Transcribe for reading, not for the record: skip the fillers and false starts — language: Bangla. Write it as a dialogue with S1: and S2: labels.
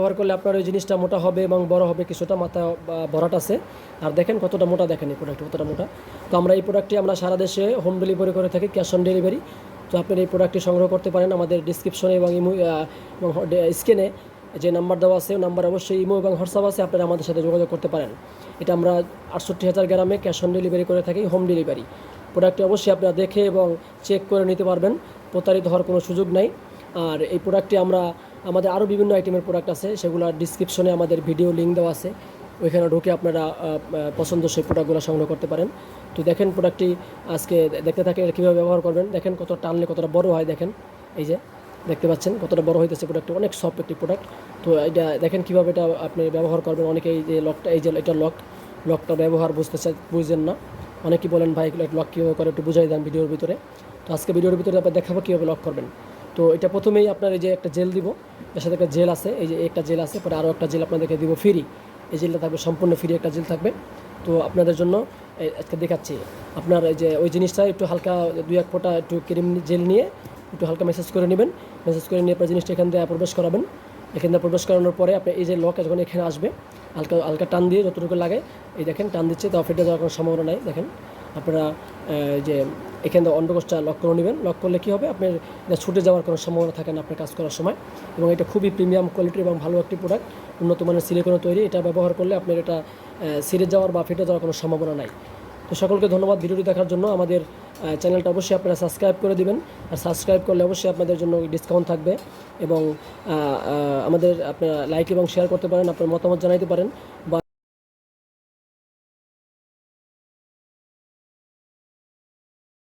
S1: ব্যবহার করলে আপনার ওই জিনিসটা মোটা হবে এবং বড় হবে, কিছুটা মাথা ভরাট আছে। আর দেখেন কতটা মোটা, দেখেন এই প্রোডাক্ট কতটা মোটা। তো আমরা এই প্রোডাক্টটি আমরা সারা দেশে হোম ডেলিভারি করে থাকি, ক্যাশ অন ডেলিভারি। তো আপনি এই প্রোডাক্টটি সংগ্রহ করতে পারেন আমাদের ডিসক্রিপশনে এবং ইমো এবং স্ক্রিনে যে নাম্বার দেওয়া আছে, ওই নাম্বার অবশ্যই ইমো এবং হোয়াটসঅ্যাপ আছে, আপনারা আমাদের সাথে যোগাযোগ করতে পারেন। এটা আমরা 68,000 গ্রামে ক্যাশ অন ডেলিভারি করে থাকি, হোম ডেলিভারি। প্রোডাক্টটি অবশ্যই আপনারা দেখে এবং চেক করে নিতে পারবেন, প্রতারিত হওয়ার কোনো সুযোগ নাই। আর এই প্রোডাক্টটি আমাদের আরও বিভিন্ন আইটেমের প্রোডাক্ট আছে, সেগুলো ডিসক্রিপশনে আমাদের ভিডিও লিঙ্ক দেওয়া আছে, ওইখানে ঢুকে আপনারা পছন্দসই প্রোডাক্টগুলো সংগ্রহ করতে পারেন। তো দেখেন প্রোডাক্টটি আজকে দেখতে থাকেন কীভাবে ব্যবহার করবেন। দেখেন কতটা টানলে কতটা বড় হয়, দেখেন এই যে দেখতে পাচ্ছেন কতটা বড় হইতেছে প্রোডাক্টটি, অনেক সফট একটি প্রোডাক্ট। তো এটা দেখেন কীভাবে এটা আপনি ব্যবহার করবেন। অনেকে এই যে লকটা, এই যে এটা লকটা ব্যবহার বুঝছেন না, অনেকেই বলেন ভাই লক কীভাবে করে একটু বুঝাই দেন ভিডিওর ভিতরে। তো আজকে ভিডিওর ভিতরে আপনার দেখাবো কীভাবে লক করবেন। তো এটা প্রথমেই আপনার এই যে একটা জেল দিব, এর সাথে একটা জেল আছে, এই যে একটা জেল আছে, পরে আরও একটা জেল আপনাদেরকে দিব ফ্রি। এই জেলটা থাকবে সম্পূর্ণ ফ্রি, একটা জেল থাকবে। তো আপনাদের জন্য আজকে দেখাচ্ছি। আপনার এই যে ওই জিনিসটা একটু হালকা 2-1 ফোঁটা একটু ক্রিম জেল নিয়ে একটু হালকা মেসেজ করে নেবেন। মেসেজ করে নিয়ে আপনার জিনিসটা এখান দিয়ে প্রবেশ করাবেন। এখান দিয়ে প্রবেশ করানোর পরে আপনি এই যে লক যখন এখানে আসবে, হালকা হালকা টান দিয়ে যতটুকু লাগে, এই দেখেন টান দিচ্ছে, তো ফেটে যাওয়ার কোনো সম্ভাবনা নাই। দেখেন আপনারা যে এখান থেকে অন্ডকোষটা লক করে নেবেন। লক করলে কী হবে, আপনার এটা ছুটে যাওয়ার কোনো সম্ভাবনা থাকে না আপনার কাজ করার সময়। এবং এটা খুবই প্রিমিয়াম কোয়ালিটির এবং ভালো একটি প্রোডাক্ট, উন্নত মানের সিলিকনে তৈরি। এটা ব্যবহার করলে আপনার এটা ছিঁড়ে যাওয়ার বা ফেটে যাওয়ার কোনো সম্ভাবনা নাই। তো সকলকে ধন্যবাদ ভিডিওটি দেখার জন্য। আমাদের চ্যানেলটা অবশ্যই আপনারা সাবস্ক্রাইব করে দিবেন। আর সাবস্ক্রাইব করলে অবশ্যই আপনাদের জন্য ডিসকাউন্ট থাকবে। এবং আমাদের আপনারা লাইক এবং শেয়ার করতে পারেন, আপনার মতামত জানাইতে পারেন, বা